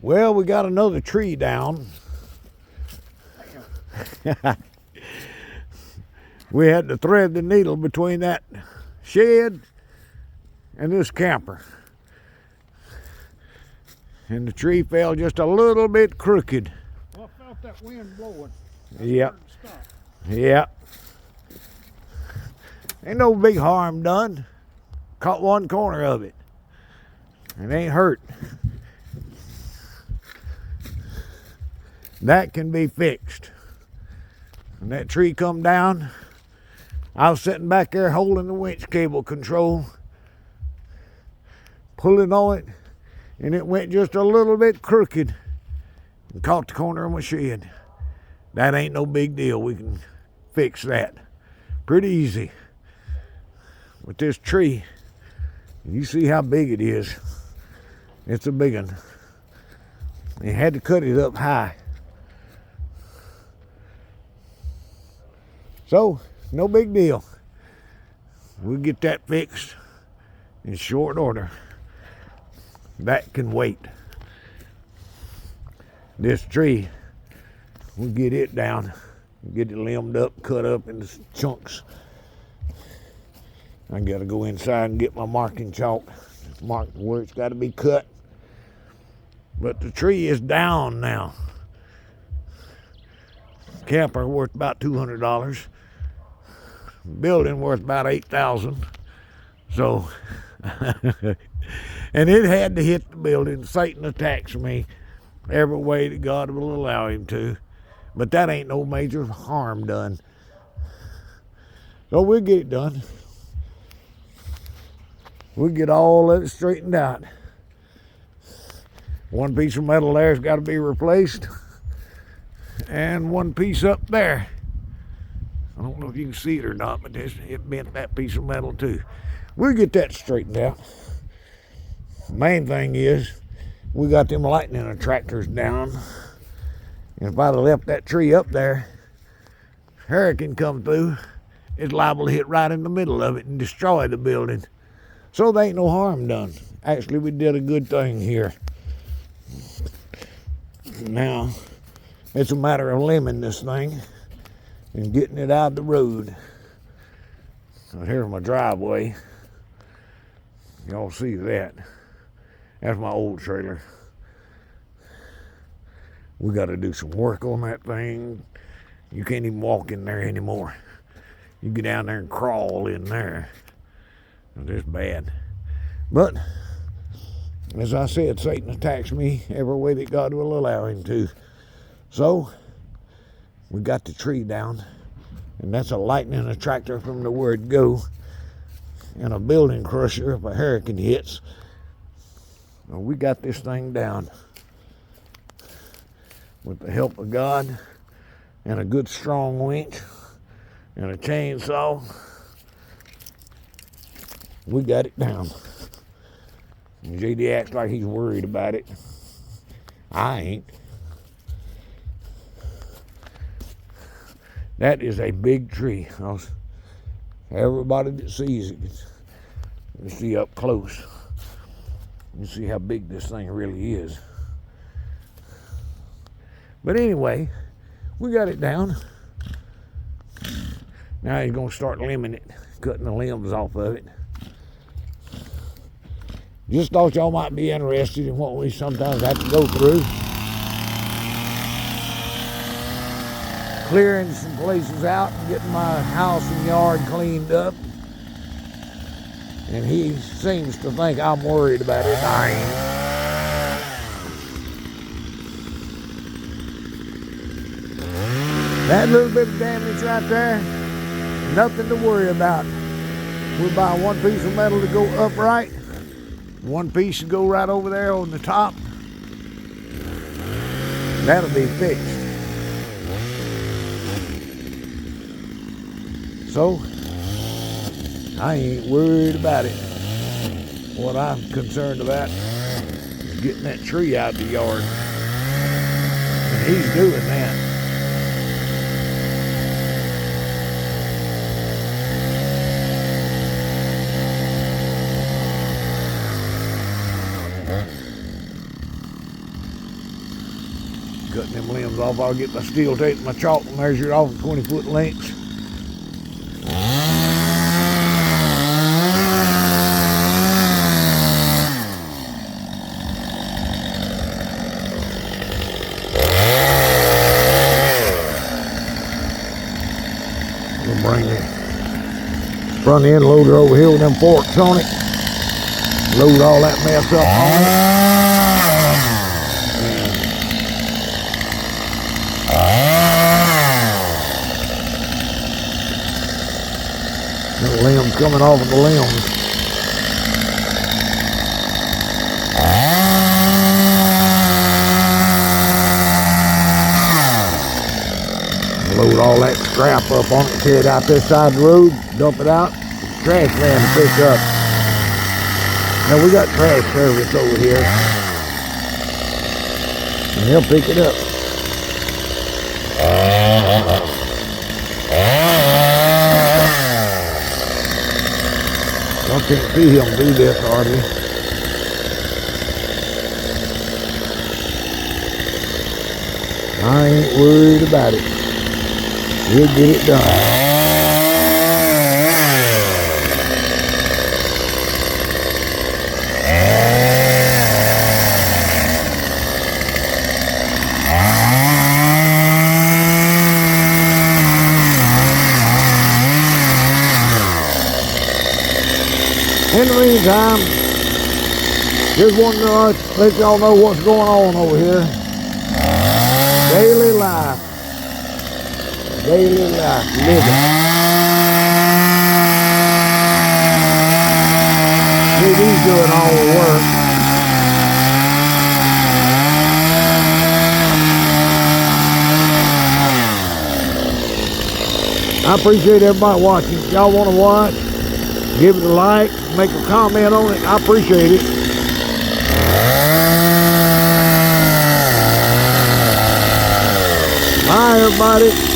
Well, we got another tree down. We had to thread the needle between that shed and this camper. And the tree fell just a little bit crooked. Well, I felt that wind blowing. Yep. Yep. Ain't no big harm done. Caught one corner of it. It ain't hurt. That can be fixed. When that tree come down, I was sitting back there holding the winch cable control, pulling on it, and it went just a little bit crooked and caught the corner of my shed. That ain't no big deal. We can fix that pretty easy. With this tree, you see how big it is. It's a big one. You had to cut it up high. So, no big deal. We'll get that fixed in short order. That can wait. This tree, we'll get it down, get it limbed up, cut up into chunks. I gotta go inside and get my marking chalk, mark where it's gotta be cut. But the tree is down now. Camper worth about $200. Building worth about $8,000. So, and it had to hit the building. Satan attacks me every way that God will allow him to. But that ain't no major harm done. So we'll get it done. We'll get all of it straightened out. One piece of metal there's got to be replaced. And one piece up there. I don't know if you can see it or not, but it bent that piece of metal too. We'll get that straightened out. Main thing is, we got them lightning attractors down. And if I'd have left that tree up there, hurricane come through, it's liable to hit right in the middle of it and destroy the building. So there ain't no harm done. Actually, we did a good thing here. Now, it's a matter of limbing this thing and getting it out of the road. So here's my driveway. Y'all see that. That's my old trailer. We got to do some work on that thing. You can't even walk in there anymore. You get down there and crawl in there. It's bad. But, as I said, Satan attacks me every way that God will allow him to. So, we got the tree down, and that's a lightning attractor from the word go, and a building crusher if a hurricane hits. Well, we got this thing down with the help of God and a good strong winch and a chainsaw. We got it down. And JD acts like he's worried about it. I ain't. That is a big tree. Everybody that sees it can see up close. You see how big this thing really is. But anyway, we got it down. Now he's going to start limbing it, cutting the limbs off of it. Just thought y'all might be interested in what we sometimes have to go through. Clearing some places out and getting my house and yard cleaned up. And he seems to think I'm worried about it. I ain't. That little bit of damage right there, nothing to worry about. We'll buy one piece of metal to go upright. One piece to go right over there on the top. That'll be fixed. So, I ain't worried about it. What I'm concerned about is getting that tree out of the yard. And he's doing that. cutting them limbs off. I'll get my steel tape and my chalk and measure it off in 20-foot lengths. We'll bring the front end loader over here with them forks on it. Load all that mess up on it. The limbs coming off of the limbs. Load all that scrap up on it, carry it out this side of the road, dump it out, trash man to pick up. Now we got trash service over here, and he'll pick it up. Y'all can't see him do this hardly. I ain't worried about it. We'll get it done. In the meantime, just wanted to let y'all know what's going on over here. Daily life. Daily life, living. He's doing all the work. I appreciate everybody watching. If y'all want to watch, give it a like, make a comment on it. I appreciate it. Bye, everybody.